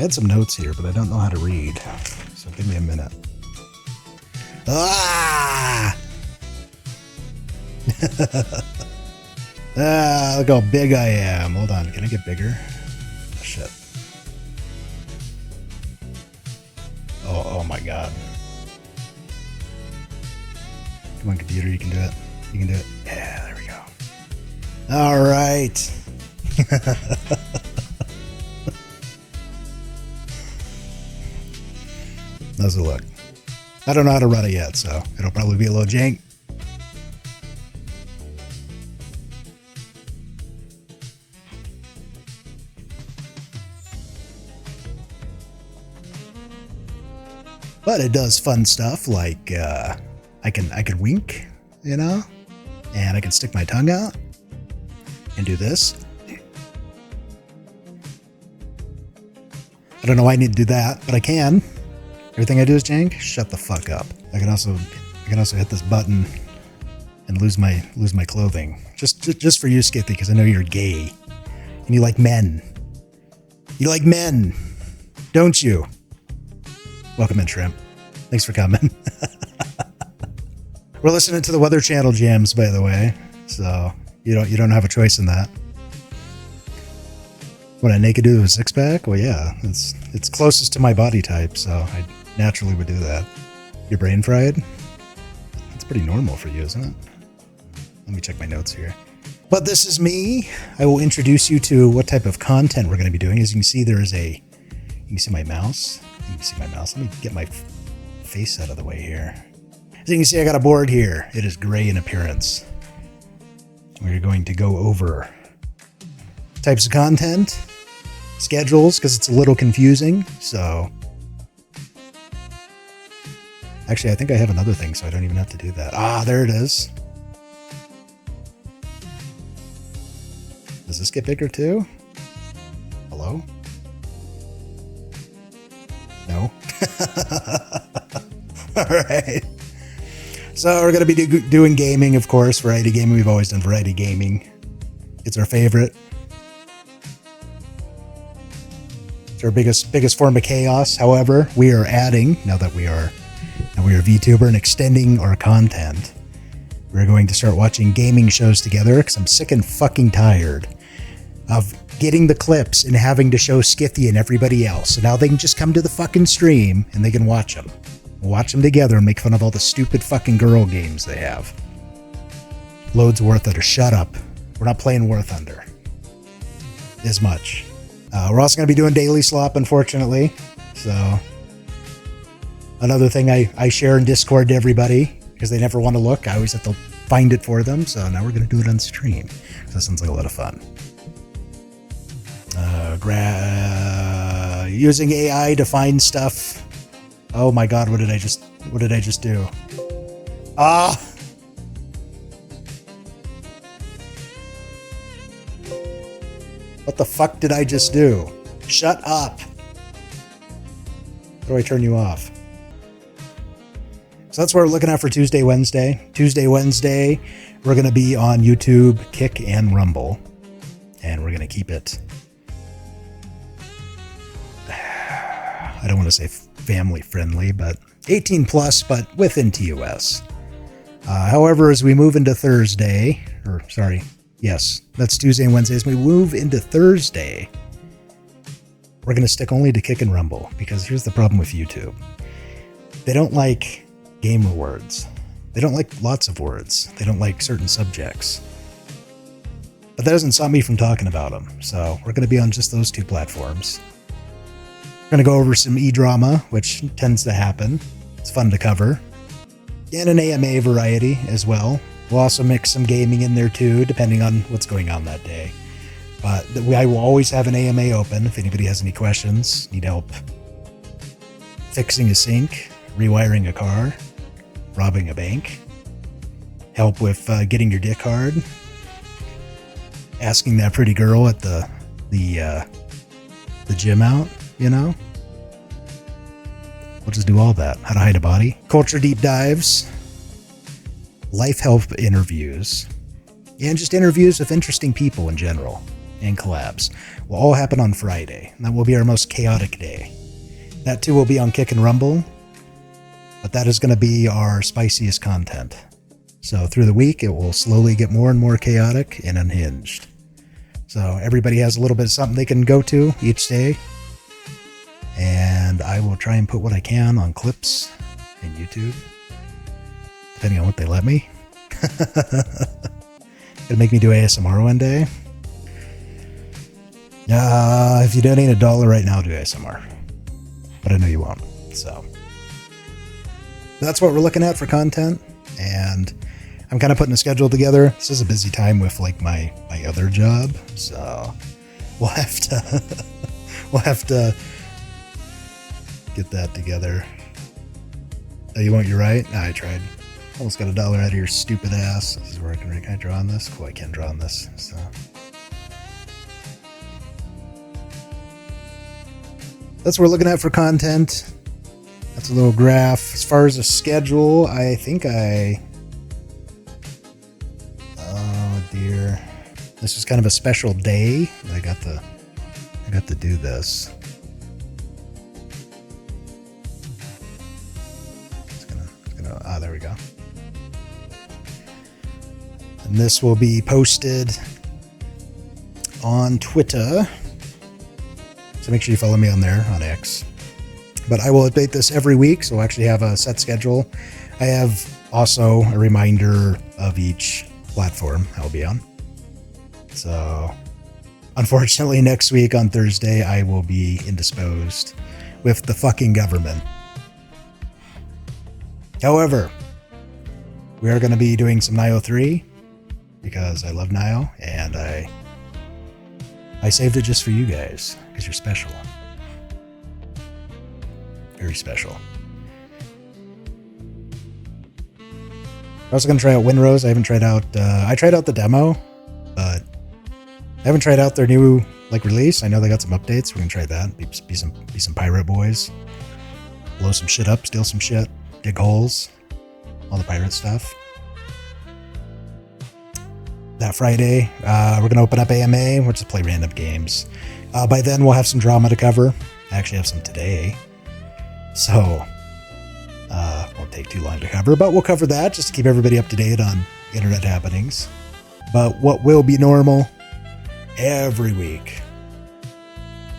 had some notes here, but I don't know how to read. So give me a minute. Ah! Ah, look how big I am. Hold on, can I get bigger? Oh, shit. Oh my god. Come on, computer, you can do it. You can do it. Yeah, there we go. All right. How's it look? I don't know how to run it yet, so it'll probably be a little jank. But it does fun stuff like I can wink, you know, and I can stick my tongue out and do this. I don't know why I need to do that, but I can. Everything I do is jank. Shut the fuck up. I can also hit this button and lose my clothing. Just for you, Skithy, because I know you're gay and you like men. You like men, don't you? Welcome in, Shrimp. Thanks for coming. We're listening to the Weather Channel jams, by the way, so you don't have a choice in that. What, a naked dude with a six-pack? Well, yeah, it's closest to my body type, so I naturally would do that. Your brain fried? That's pretty normal for you, isn't it? Let me check my notes here. But this is me. I will introduce you to what type of content we're going to be doing. As you can see, you can see my mouse. You can see my mouse. Let me get my face out of the way here. As you can see, I got a board here. It is gray in appearance. We're going to go over types of content, schedules, because it's a little confusing. So, actually, I think I have another thing, so I don't even have to do that. Ah, there it is. Does this get bigger too? Hello? No? All right. So we're going to be doing gaming, of course, variety gaming. We've always done variety gaming. It's our favorite. It's our biggest form of chaos. However, we are adding, now that we are VTuber and extending our content, we're going to start watching gaming shows together because I'm sick and fucking tired of getting the clips and having to show Skithy and everybody else. So now they can just come to the fucking stream and they can watch them. We'll watch them together and make fun of all the stupid fucking girl games they have. Loads War Thunder. Shut up. We're not playing War Thunder as much. We're also going to be doing Daily Slop, unfortunately. So another thing I share in Discord to everybody because they never want to look. I always have to find it for them. So now we're going to do it on stream. So that sounds like a lot of fun. Using AI to find stuff. Oh my god, what did I just do? Ah! What the fuck did I just do? Shut up! How do I turn you off? So that's what we're looking at for Tuesday, Wednesday. Tuesday, Wednesday, we're going to be on YouTube, Kick, and Rumble. And we're going to keep it... I don't want to say family friendly, but 18 plus, but within TOS. However, as we move into Thursday, yes, that's Tuesday and Wednesday. As we move into Thursday, we're going to stick only to Kick and Rumble, because here's the problem with YouTube. They don't like gamer words. They don't like lots of words. They don't like certain subjects. But that doesn't stop me from talking about them. So we're going to be on just those two platforms. We're going to go over some e-drama, which tends to happen. It's fun to cover. And an AMA variety as well. We'll also mix some gaming in there too, depending on what's going on that day. But I will always have an AMA open if anybody has any questions, need help fixing a sink, rewiring a car, robbing a bank, help with getting your dick hard, asking that pretty girl at the gym out, you know? We'll just do all that. How to hide a body. Culture deep dives. Life help interviews. And just interviews with interesting people in general. and collabs will all happen on Friday. And that will be our most chaotic day. That too will be on Kick and Rumble, but that is going to be our spiciest content. So through the week, it will slowly get more and more chaotic and unhinged. So everybody has a little bit of something they can go to each day. And I will try and put what I can on clips in YouTube, depending on what they let me. Gonna make me do ASMR one day. If you donate $1 right now, do ASMR. But I know you won't. So that's what we're looking at for content. And I'm kind of putting a schedule together. This is a busy time with like my other job. So we'll have to get that together. Oh, you want your right? Nah, I tried. Almost got $1 out of your stupid ass. This is working right. Can I draw on this? Cool, I can draw on this. So that's what we're looking at for content. That's a little graph. As far as a schedule, I think oh dear. This is kind of a special day. I got to do this. It's gonna there we go. And this will be posted on Twitter. So make sure you follow me on there, on X. But I will update this every week, so we'll actually have a set schedule. I have also a reminder of each platform I'll be on. So, unfortunately, next week on Thursday, I will be indisposed with the fucking government. However, we are going to be doing some Nio 3, because I love Nio, and I saved it just for you guys, because you're special. Very special. I'm also going to try out Winrose. I haven't tried out... I tried out the demo, but I haven't tried out their new release. I know they got some updates. We're going to try that. Be some pirate boys. Blow some shit up, steal some shit, dig holes. All the pirate stuff. That Friday, we're going to open up AMA. We'll just play random games. By then, we'll have some drama to cover. I actually have some today. So, won't take too long to cover, but we'll cover that just to keep everybody up to date on internet happenings. But what will be normal every week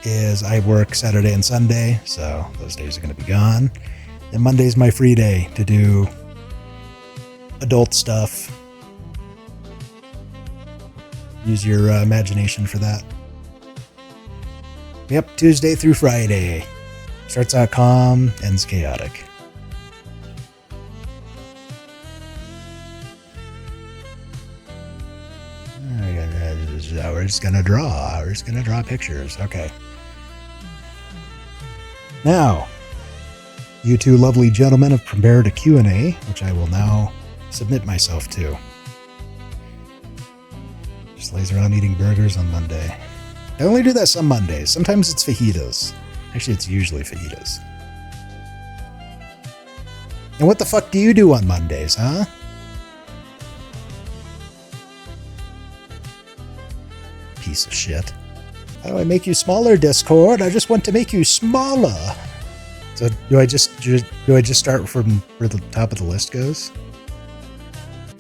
is I work Saturday and Sunday, so those days are going to be gone. And Monday's my free day to do adult stuff. Use your imagination for that. Yep, Tuesday through Friday. Starts out calm, ends chaotic. We're just gonna draw. We're just gonna draw pictures. Okay. Now, you two lovely gentlemen have prepared a Q&A, which I will now submit myself to. Just lays around eating burgers on Monday. I only do that some Mondays. Sometimes it's fajitas. Actually, it's usually fajitas. And what the fuck do you do on Mondays, huh? Piece of shit. How do I make you smaller, Discord? I just want to make you smaller. So do I just start from where the top of the list goes?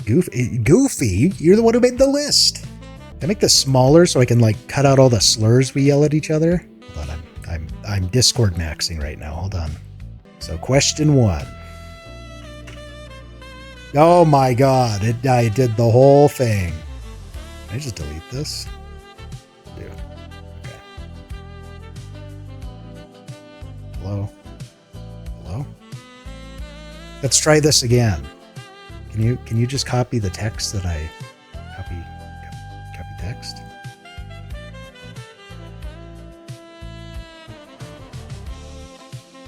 Goofy, you're the one who made the list. Can I make this smaller so I can cut out all the slurs we yell at each other? Hold on, I'm Discord maxing right now. Hold on. So question 1. Oh my god, I did the whole thing. Can I just delete this? Dude. Okay. Hello? Hello? Let's try this again. Can you just copy the text that I copy text?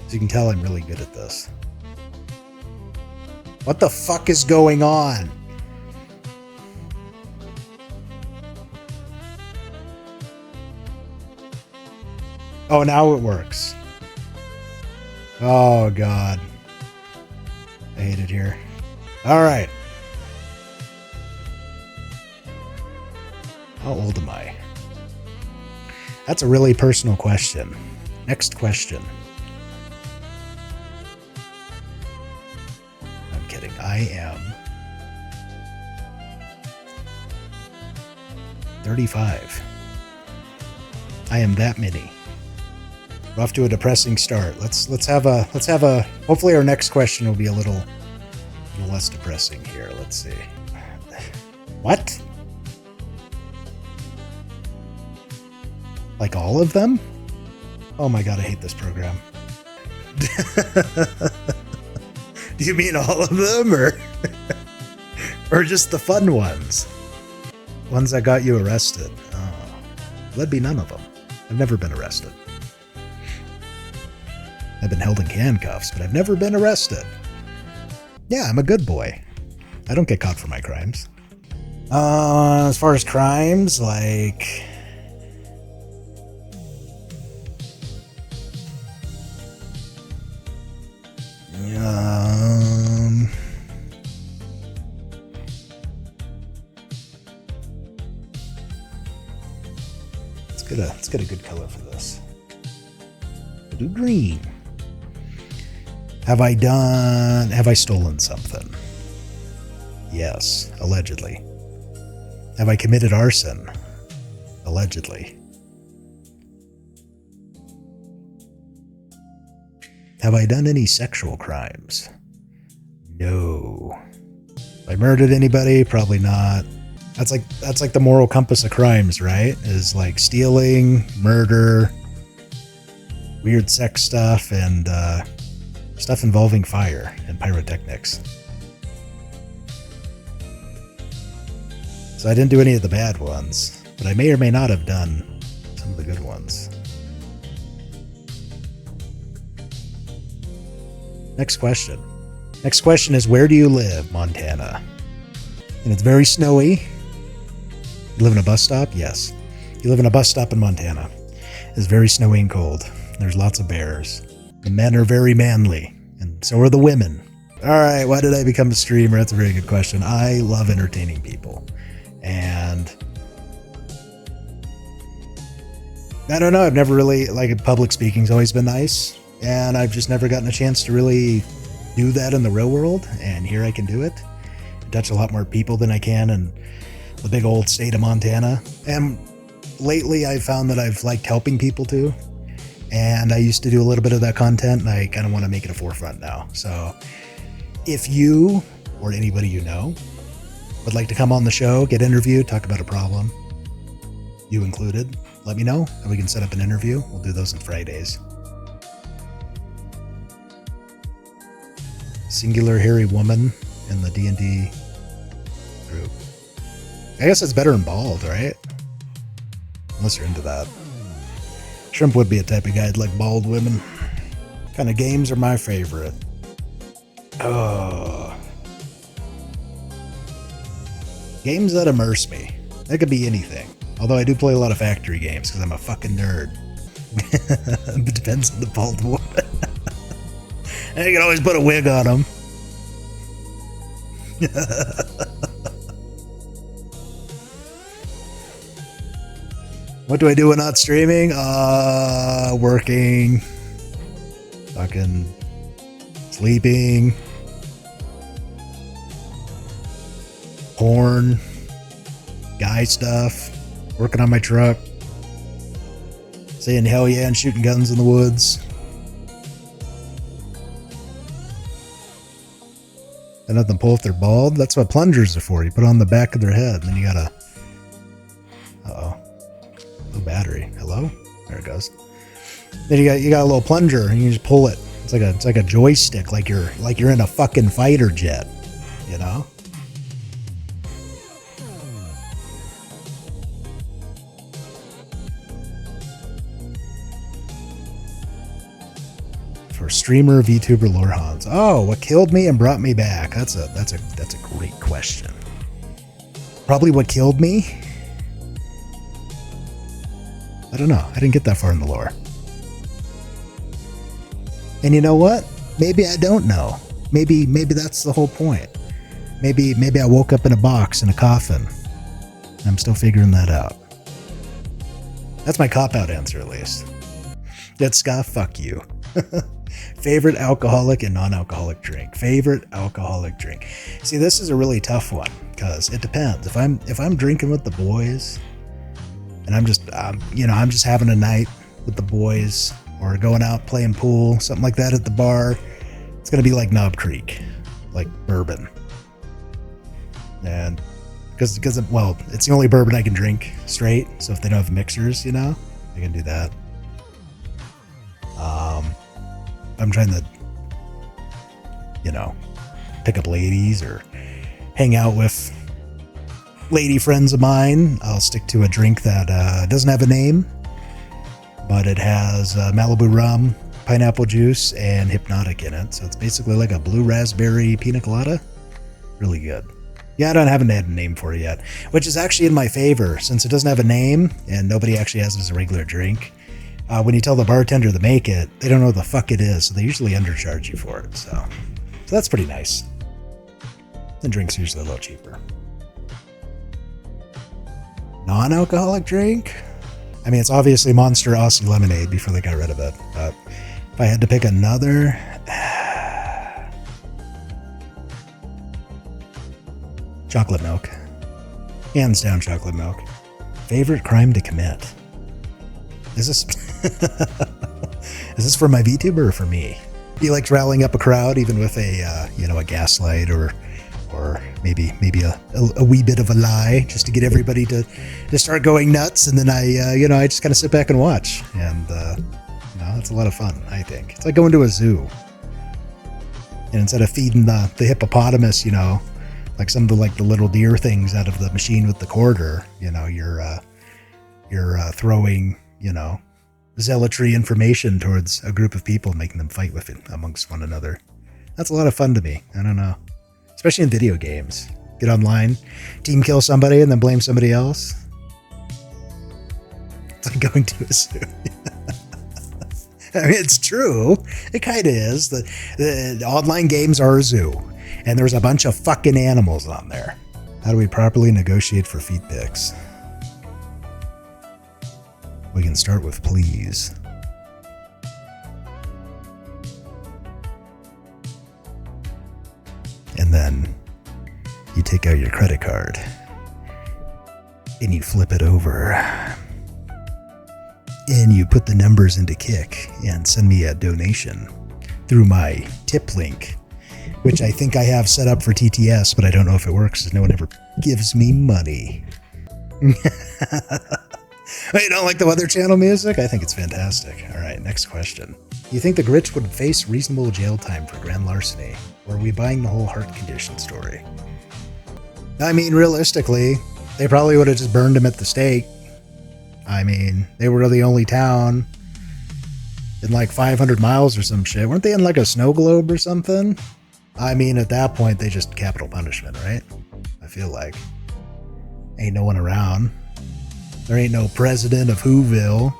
As you can tell, I'm really good at this. What the fuck is going on? Oh, now it works. Oh, God. I hate it here. All right. How old am I? That's a really personal question. Next question. I'm kidding. I am 35. I am that many. We're off to a depressing start. Let's have a hopefully our next question will be a little less depressing here. Let's see. What? Like all of them? Oh my god, I hate this program. Do you mean all of them or just the fun ones? Ones that got you arrested? Oh, that'd be none of them. I've never been arrested. I've been held in handcuffs, but I've never been arrested. Yeah, I'm a good boy. I don't get caught for my crimes. As far as crimes, like... Let's get a good color for this. We'll do green. Have I stolen something? Yes, allegedly. Have I committed arson? Allegedly. Have I done any sexual crimes? No. Have I murdered anybody? Probably not. That's like the moral compass of crimes, right? Is like stealing, murder, weird sex stuff, and stuff involving fire and pyrotechnics. So I didn't do any of the bad ones, but I may or may not have done some of the good ones. Next question. Next question is, where do you live, Montana? And it's very snowy. You live in a bus stop? Yes. You live in a bus stop in Montana. It's very snowy and cold. There's lots of bears. The men are very manly, and so are the women. Alright, why did I become a streamer? That's a very good question. I love entertaining people. And I don't know, I've never really, like, public speaking's always been nice. And I've just never gotten a chance to really do that in the real world. And here I can do it. I touch a lot more people than I can in the big old state of Montana. And lately I've found that I've liked helping people too. And I used to do a little bit of that content, and I kind of want to make it a forefront now. So if you or anybody you know would like to come on the show, get interviewed, talk about a problem, you included, let me know and we can set up an interview. We'll do those on Fridays. Singular hairy woman in the D&D group. I guess it's better than bald, right? Unless you're into that. Shrimp would be a type of guy who'd like bald women. What kind of games are my favorite? Oh. Games that immerse me. That could be anything. Although I do play a lot of factory games because I'm a fucking nerd. It depends on the bald woman. And you can always put a wig on them. What do I do when not streaming? Working. Fucking sleeping. Porn. Guy stuff. Working on my truck. Saying hell yeah and shooting guns in the woods. And let them pull if they're bald. That's what plungers are for. You put it on the back of their head, and then you gotta... Uh-oh. No battery. Hello? There it goes. Then you got a little plunger, and you just pull it. It's like a joystick, like you're in a fucking fighter jet, you know? For streamer, VTuber, lore Hans. Oh, what killed me and brought me back? That's a great question. Probably what killed me? I don't know. I didn't get that far in the lore. And you know what? Maybe I don't know. Maybe that's the whole point. Maybe I woke up in a box in a coffin. I'm still figuring that out. That's my cop-out answer, at least. That's Ska, fuck you. Favorite alcoholic and non-alcoholic drink. Favorite alcoholic drink. See, this is a really tough one because it depends. If I'm drinking with the boys, and I'm just having a night with the boys, or going out playing pool, something like that at the bar, it's gonna be like Knob Creek, like bourbon. And because it's the only bourbon I can drink straight. So if they don't have mixers, I can do that. I'm trying to, pick up ladies or hang out with lady friends of mine. I'll stick to a drink that doesn't have a name, but it has Malibu rum, pineapple juice, and Hypnotic in it. So it's basically like a blue raspberry pina colada. Really good. Yeah, I haven't had a name for it yet, which is actually in my favor since it doesn't have a name and nobody actually has it as a regular drink. When you tell the bartender to make it, they don't know what the fuck it is, so they usually undercharge you for it. So that's pretty nice. The drink's usually a little cheaper. Non-alcoholic drink? I mean, it's obviously Monster Aussie Lemonade before they got rid of it, but if I had to pick another... chocolate milk. Hands down chocolate milk. Favorite crime to commit? Is this is this for my VTuber or for me? He likes rallying up a crowd even with a gaslight or maybe a wee bit of a lie just to get everybody to start going nuts, and then I just kind of sit back and watch, and it's a lot of fun. I think it's like going to a zoo, and instead of feeding the hippopotamus, like some of the little deer things out of the machine with the quarter, you're throwing zealotry information towards a group of people, making them fight with it amongst one another. That's a lot of fun to me. I don't know. Especially in video games. Get online, team kill somebody, and then blame somebody else. It's like going to a zoo. I mean, it's true. It kind of is. The online games are a zoo. And there's a bunch of fucking animals on there. How do we properly negotiate for feet pics? We can start with please. And then you take out your credit card and you flip it over and you put the numbers into Kick and send me a donation through my tip link, which I think I have set up for TTS, but I don't know if it works because no one ever gives me money. Oh, you don't like the Weather Channel music? I think it's fantastic. All right, next question. Do you think the Grinch would face reasonable jail time for grand larceny? Or are we buying the whole heart condition story? I mean, realistically, they probably would have just burned him at the stake. I mean, they were the only town in like 500 miles or some shit. Weren't they in like a snow globe or something? I mean, at that point, they just capital punishment, right? I feel like. Ain't no one around. There ain't no president of Whoville,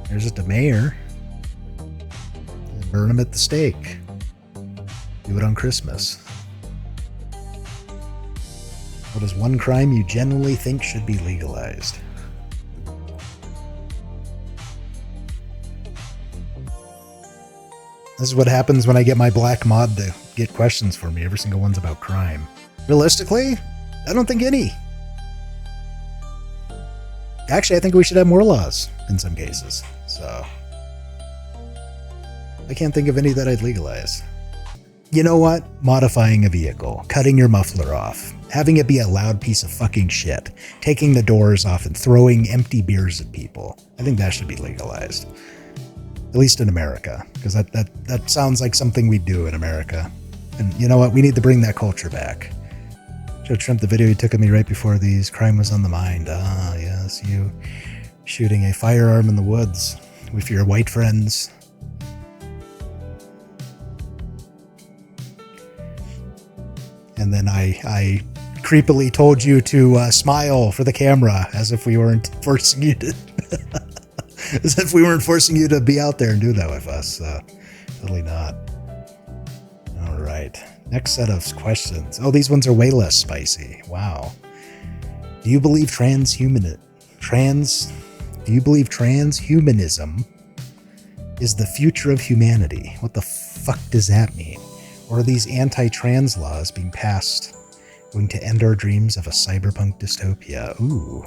There's just a mayor. Burn him at the stake. Do it on Christmas. What is one crime you genuinely think should be legalized? This is what happens when I get my black mod to get questions for me. Every single one's about crime. Realistically, I don't think any. Actually, I think we should have more laws in some cases. So, I can't think of any that I'd legalize. You know what? Modifying a vehicle, cutting your muffler off, having it be a loud piece of fucking shit, taking the doors off and throwing empty beers at people. I think that should be legalized. At least in America, because that sounds like something we do in America. And you know what? We need to bring that culture back. Should have trimmed the video you took of me right before these. Crime was on the mind. Ah, yes, you shooting a firearm in the woods with your white friends. And then I creepily told you to smile for the camera as if we weren't forcing you to as if we weren't forcing you to be out there and do that with us. Totally not. All right. Next set of questions. Oh, these ones are way less spicy. Wow. Do you believe transhumanism Do you believe transhumanism is the future of humanity? What the fuck does that mean? Or are these anti-trans laws being passed going to end our dreams of a cyberpunk dystopia? Ooh.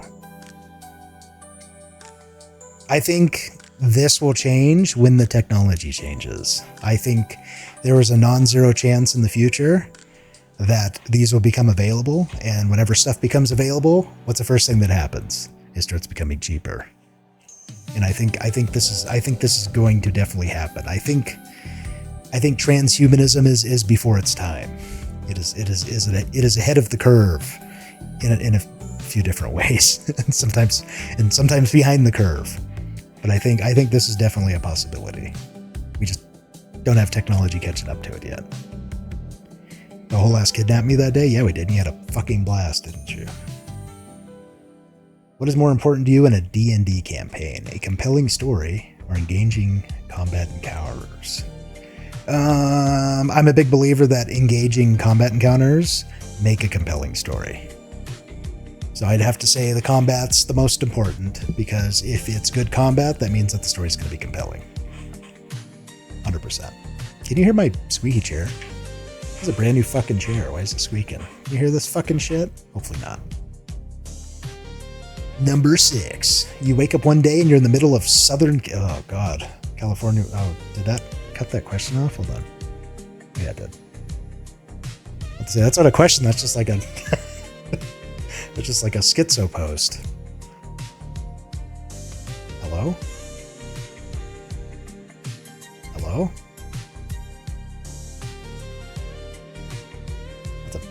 I think this will change when the technology changes. I think there is a non-zero chance in the future that these will become available, and whenever stuff becomes available, what's the first thing that happens? It starts becoming cheaper. And I think this is going to definitely happen. I think transhumanism is before its time. It is ahead of the curve in a few different ways, and sometimes behind the curve. But I think this is definitely a possibility. We just don't have technology catching up to it yet. The whole ass kidnapped me that day? Yeah, we did. And you had a fucking blast, didn't you? What is more important to you in a D&D campaign? A compelling story or engaging combat encounters? I'm a big believer that engaging combat encounters make a compelling story. So I'd have to say the combat's the most important, because if it's good combat, that means that the story's going to be compelling. 100%. Can you hear my squeaky chair? This is a brand new fucking chair. Why is it squeaking? You hear this fucking shit? Hopefully not. Number 6. You wake up one day and you're in the middle of oh god, California. Oh, did that cut that question off? Hold on. Yeah, it did. Let's see, that's not a question. That's just like a that's just like a schizo post. Hello? Hello?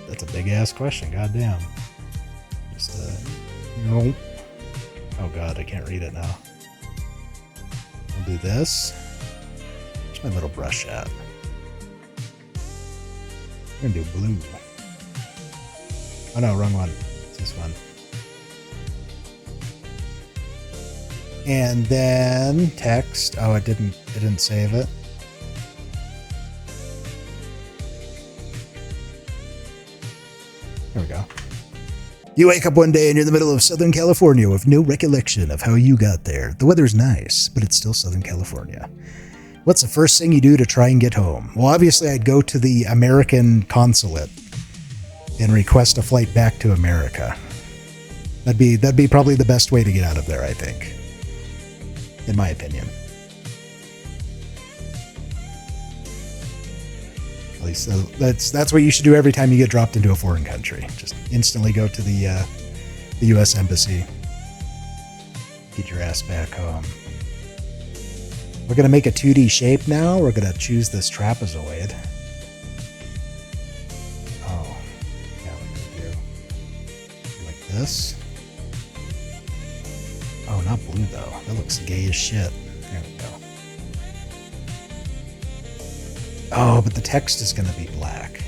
That's a big ass question. Goddamn. Just no. Oh god, I can't read it now. I'll do this. Where's my little brush at? I'm gonna do blue. Oh no, wrong one. It's this one. And then text. Oh, it didn't save it. There we go. You wake up one day and you're in the middle of Southern California with no recollection of how you got there. The weather's nice, but it's still Southern California. What's the first thing you do to try and get home? Well, obviously I'd go to the American consulate and request a flight back to America. That'd be probably the best way to get out of there, I think. In my opinion. At least that's what you should do every time you get dropped into a foreign country. Just instantly go to the U.S. Embassy. Get your ass back home. We're going to make a 2D shape now. We're going to choose this trapezoid. Oh, yeah, we're going to do like this. Oh, not blue though. That looks gay as shit. There we go. Oh, but the text is going to be black.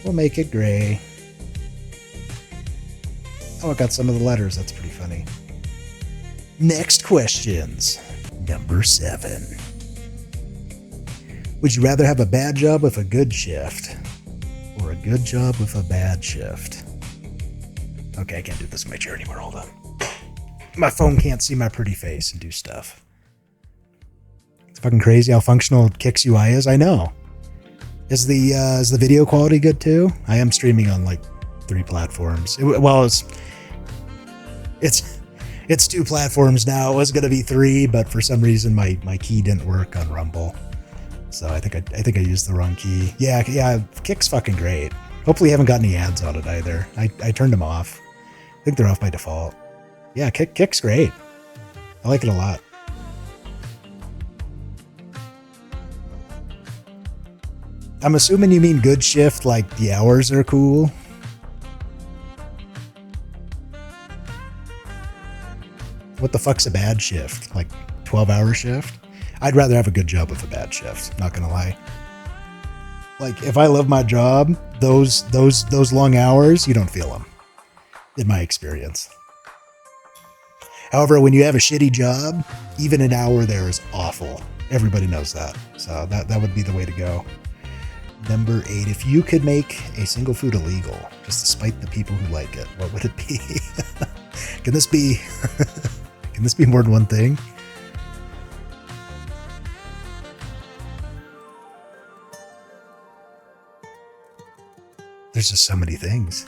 We'll make it gray. Oh, I got some of the letters. That's pretty funny. Next questions. Number 7. Would you rather have a bad job with a good shift or a good job with a bad shift? Okay, I can't do this in my chair anymore. Hold on. My phone can't see my pretty face and do stuff. It's fucking crazy how functional Kix UI is. I know. Is the video quality good too? I am streaming on like 3 platforms. It's 2 platforms now. It was gonna be 3, but for some reason my key didn't work on Rumble. So I think I used the wrong key. Yeah, Kik's fucking great. Hopefully you haven't got any ads on it either. I turned them off. I think they're off by default. Yeah, Kik's great. I like it a lot. I'm assuming you mean good shift, like the hours are cool. What the fuck's a bad shift? Like 12-hour shift? I'd rather have a good job with a bad shift, not gonna lie. Like if I love my job, those long hours, you don't feel them, in my experience. However, when you have a shitty job, even an hour there is awful. Everybody knows that. So that would be the way to go. Number 8. If you could make a single food illegal, just to spite the people who like it, what would it be? Can this be... Can this be more than one thing? There's just so many things.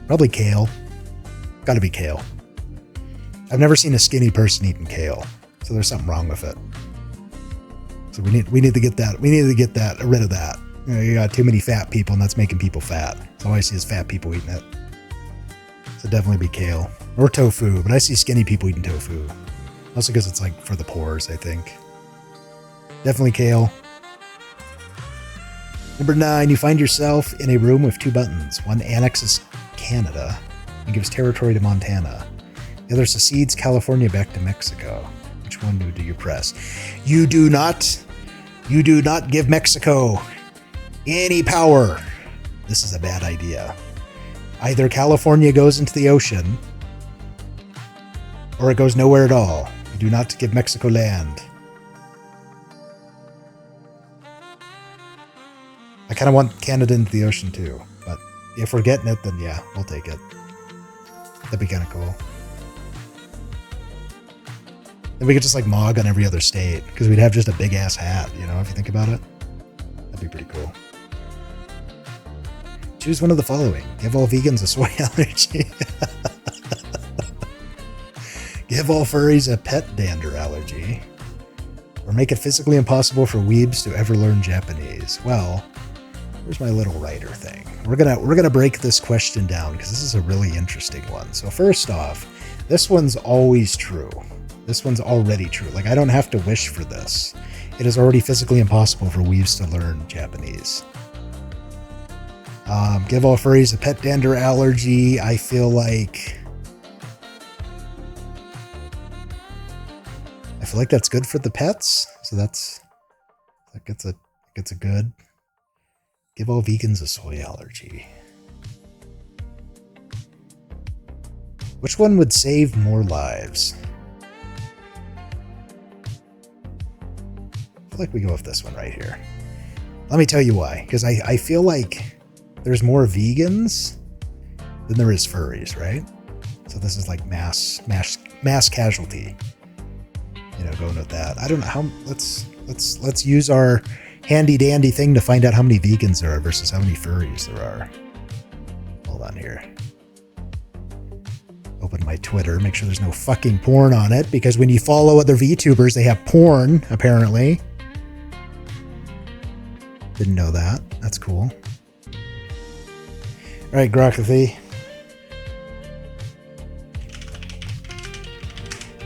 Probably kale. Gotta be kale. I've never seen a skinny person eating kale, so there's something wrong with it. So we need to get that. We need to get that rid of that. You know, you got too many fat people, and that's making people fat. So all I see is fat people eating it. So definitely be kale or tofu. But I see skinny people eating tofu, also because it's like for the pores, I think. Definitely kale. Number 9, you find yourself in a room with 2 buttons. One annexes Canada and gives territory to Montana. The other secedes California back to Mexico. Which one do you press? You do not give Mexico any power. This is a bad idea. Either California goes into the ocean or it goes nowhere at all. You do not give Mexico land. I kind of want Canada into the ocean too, but if we're getting it, then yeah, we'll take it. That'd be kind of cool. Then we could just like mog on every other state, because we'd have just a big ass hat, you know, if you think about it. That'd be pretty cool. Choose one of the following. Give all vegans a soy allergy. Give all furries a pet dander allergy. Or make it physically impossible for weebs to ever learn Japanese. Well, here's my little writer thing. We're gonna break this question down because this is a really interesting one. So first off, this one's always true. This one's already true. Like, I don't have to wish for this. It is already physically impossible for weebs to learn Japanese. Give all furries a pet dander allergy. I feel like that's good for the pets. So that gets a good. Give all vegans a soy allergy. Which one would save more lives? I feel like we go with this one right here. Let me tell you why. Because I feel like there's more vegans than there is furries, right? So this is like mass casualty. You know, going with that. I don't know how. Let's use our handy dandy thing to find out how many vegans there are versus how many furries there are. Hold on here. Open my Twitter. Make sure there's no fucking porn on it, because when you follow other VTubers, they have porn, apparently. Didn't know that. That's cool. Alright, Grokathy.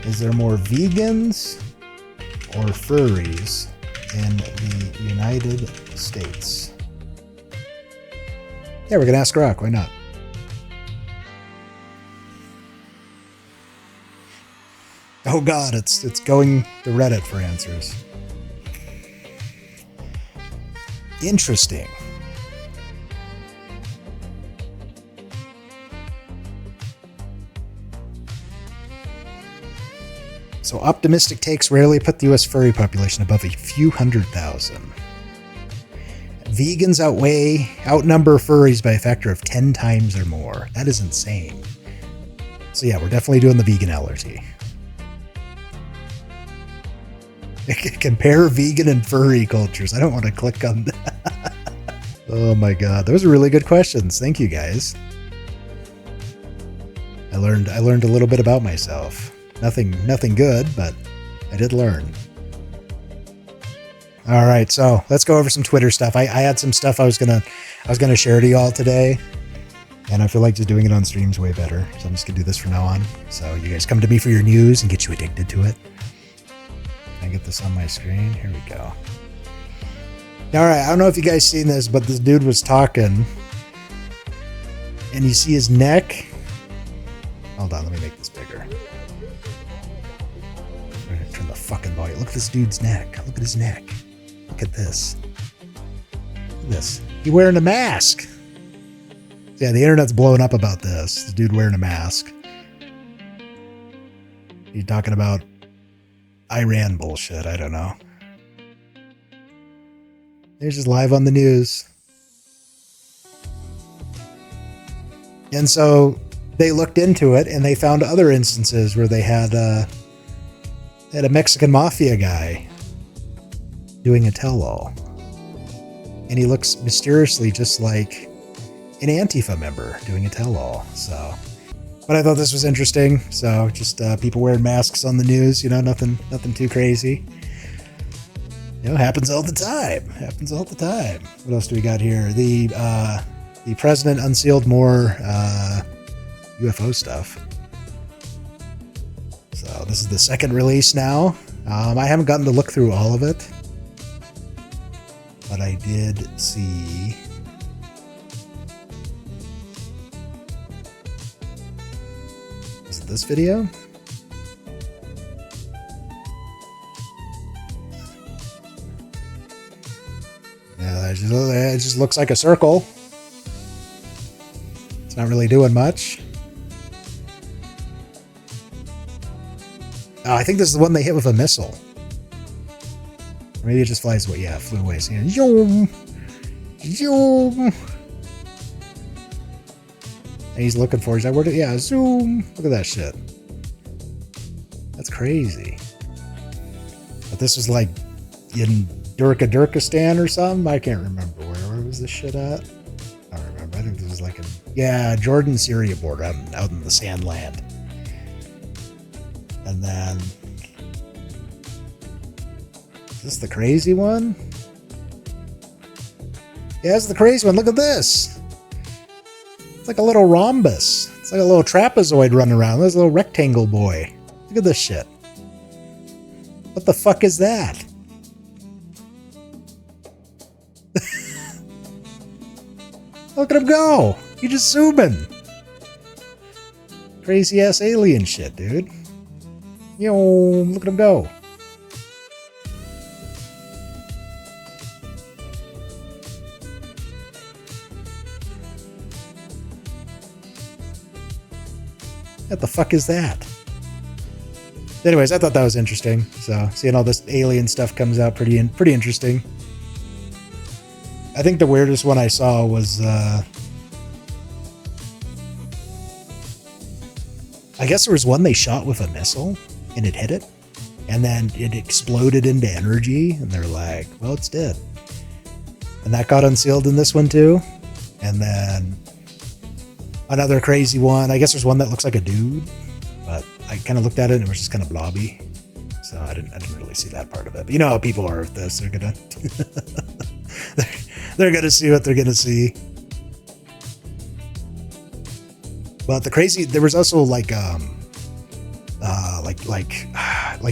Is there more vegans or furries in the United States? Yeah, we're gonna ask Grok. Why not? Oh God, it's going to Reddit for answers. Interesting. So optimistic takes rarely put the US furry population above a few 100,000. Vegans outnumber furries by a factor of 10 times or more. That is insane. So yeah, we're definitely doing the vegan allergy. Compare vegan and furry cultures. I don't want to click on that. Oh my God, those are really good questions. Thank you guys. I learned a little bit about myself. Nothing good, but I did learn. All right, so let's go over some Twitter stuff. I had some stuff I was gonna share to y'all today, and I feel like just doing it on stream's way better. So I'm just gonna do this from now on. So you guys come to me for your news and get you addicted to it. Can I get this on my screen? Here we go. All right, I don't know if you guys seen this, but this dude was talking, and you see his neck. Hold on, let me make this bigger. I'm gonna turn the fucking volume. Look at this dude's neck. Look at his neck. Look at this. Look at this. He wearing a mask. Yeah, the internet's blowing up about this. This dude wearing a mask. He's talking about, Iran bullshit. I don't know. They're just live on the news. And so they looked into it and they found other instances where they had a Mexican mafia guy doing a tell-all. And he looks mysteriously just like an Antifa member doing a tell-all. So, but I thought this was interesting. So just people wearing masks on the news, you know, nothing too crazy. You know, happens all the time. Happens all the time. What else do we got here? The president unsealed more UFO stuff. So this is the second release now. I haven't gotten to look through all of it, but I did see. Is it this video? Yeah, it just looks like a circle. It's not really doing much. Oh, I think this is the one they hit with a missile. Or maybe it just flies away. Yeah, it flew away. So, zoom, zoom. And he's looking for. Is that word? Yeah, zoom. Look at that shit. That's crazy. But this was like in Durkistan or something. I can't remember where was this shit at. I don't remember. I think this was like in Jordan-Syria border out in the sand land. And then, is this the crazy one? Yeah, it's the crazy one. Look at this. It's like a little rhombus. It's like a little trapezoid running around. There's a little rectangle boy. Look at this shit. What the fuck is that? Look at him go. He just zooming. Crazy ass alien shit, dude. Yo, look at him go. What the fuck is that? Anyways, I thought that was interesting. So, seeing all this alien stuff comes out pretty interesting. I think the weirdest one I saw was I guess there was one they shot with a missile and it hit it and then it exploded into energy and they're like, well, it's dead. And that got unsealed in this one too. And then another crazy one, I guess there's one that looks like a dude, but I kind of looked at it and it was just kind of blobby. So I didn't really see that part of it. But you know how people are with this. They're gonna they're gonna see what they're gonna see. But there was also like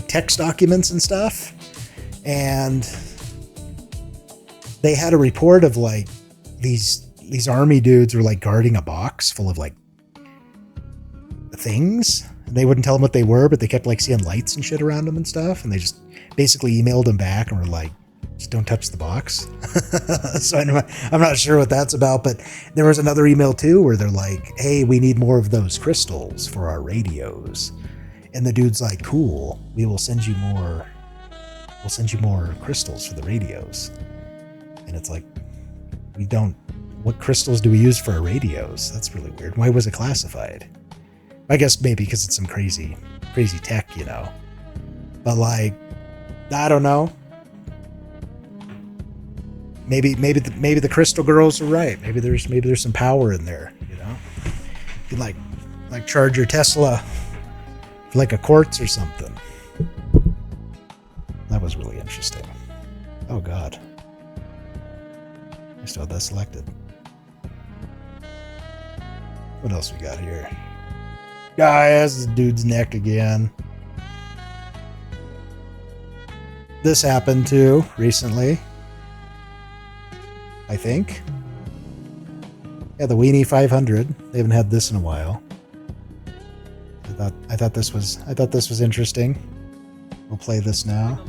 text documents and stuff, and they had a report of like these army dudes were like guarding a box full of like things. And they wouldn't tell them what they were, but they kept like seeing lights and shit around them and stuff, and they just basically emailed them back and were like, just don't touch the box. So I'm not sure what that's about, but there was another email too where they're like, hey, we need more of those crystals for our radios. And the dude's like, cool, we'll send you more crystals for the radios. And it's like, what crystals do we use for our radios? That's really weird. Why was it classified? I guess maybe because it's some crazy tech, you know. But like, I don't know. Maybe the crystal girls are right. Maybe there's some power in there, you know. You can like charge your Tesla for like a quartz or something. That was really interesting. Oh God. I still had that selected. What else we got here? Guy has the dude's neck again. This happened too recently, I think. Yeah, the Weenie 500. They haven't had this in a while. I thought this was interesting. We'll play this now.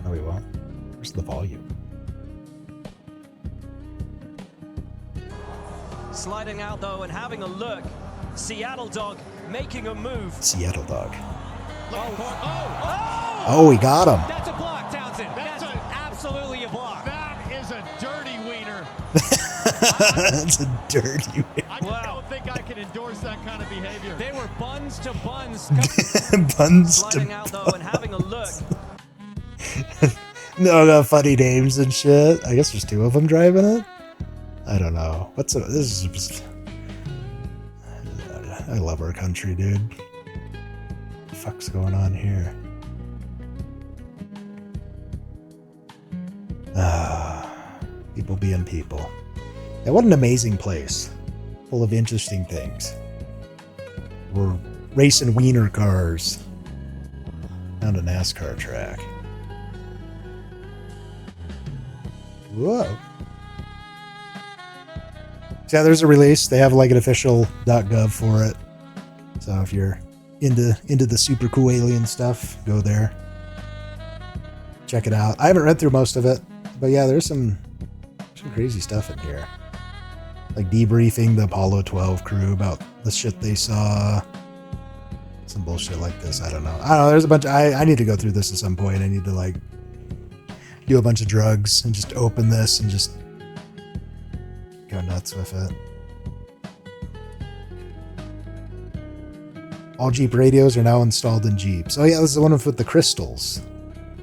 No, we won't. Where's the volume? Sliding out though and having a look. Seattle Dog making a move. Seattle Dog. Oh, he got him. That's a block, Townsend. That's absolutely a block. That is a dirty wiener. That's a dirty wiener. I don't think I can endorse that kind of behavior. They were buns to buns. Buns Sliding to out though and having a look. No, funny names and shit. I guess there's two of them driving it. I don't know. This is just... I love our country, dude. What the fuck's going on here? People being people. Yeah, what an amazing place. Full of interesting things. We're racing wiener cars. Found a NASCAR track. Whoa. So yeah, there's a release. They have like an official .gov for it. So if you're into the super cool alien stuff, go there. Check it out. I haven't read through most of it, but yeah, there's some crazy stuff in here. Like debriefing the Apollo 12 crew about the shit they saw. Some bullshit like this. I don't know. There's a bunch of, I need to go through this at some point. I need to like do a bunch of drugs and just open this and just go nuts with it. All Jeep radios are now installed in Jeeps. Oh yeah, this is the one with the crystals.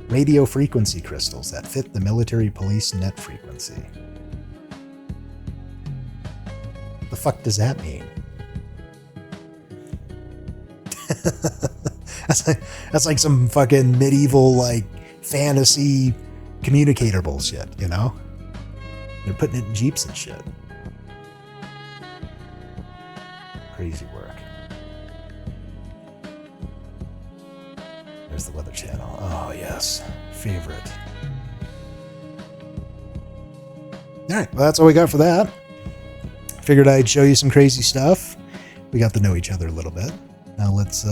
Radio frequency crystals that fit the military police net frequency. The fuck does that mean? That's like some fucking medieval like fantasy communicator bullshit, you know? They're putting it in Jeeps and shit. Crazy work. There's the Weather Channel. Oh yes, favorite. Alright, well that's all we got for that. Figured I'd show you some crazy stuff. We got to know each other a little bit. Now let's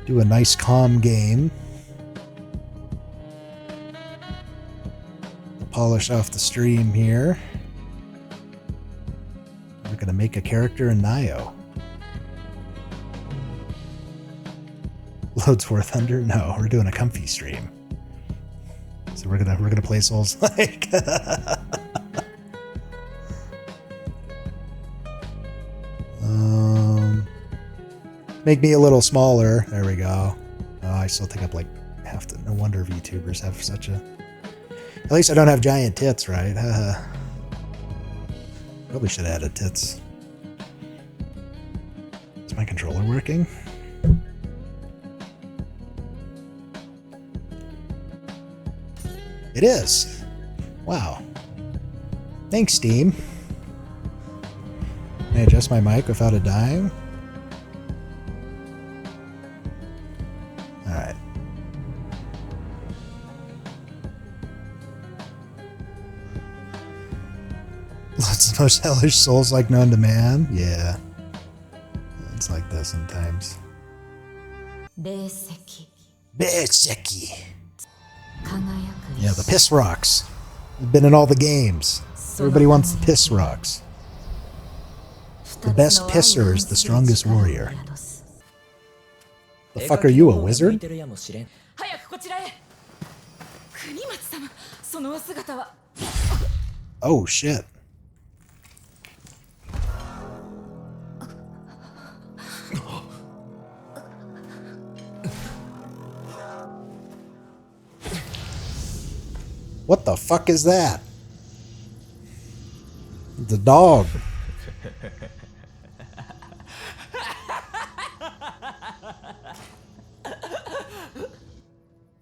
do a nice calm game. Polish off the stream here. We're gonna make a character in Nio. Loads War Thunder? No, we're doing a comfy stream. So we're gonna play Souls like. Make me a little smaller. There we go. Oh, I still think I'm like half the. No wonder VTubers have such a. At least I don't have giant tits, right? Probably should have added tits. Is my controller working? It is. Wow. Thanks, Steam. Can I adjust my mic without a dime? Alright. Lots of most hellish souls like known to man. Yeah. It's like that sometimes. Beiseki. Yeah, the piss rocks. They've been in all the games. Everybody wants the piss rocks. The best pisser is the strongest warrior. The fuck are you, a wizard? Oh shit. What the fuck is that? The dog.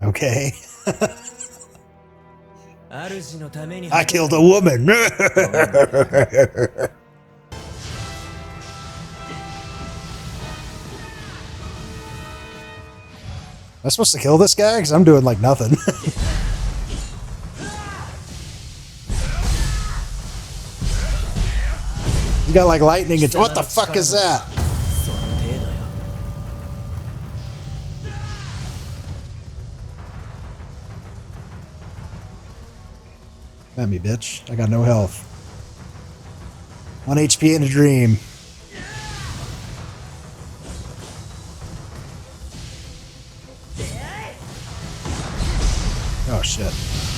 Okay. I killed a woman. Am I supposed to kill this guy? Because I'm doing like nothing. You got like lightning and what the fuck is that? At me, bitch. I got no health. 1 HP in a dream. shit.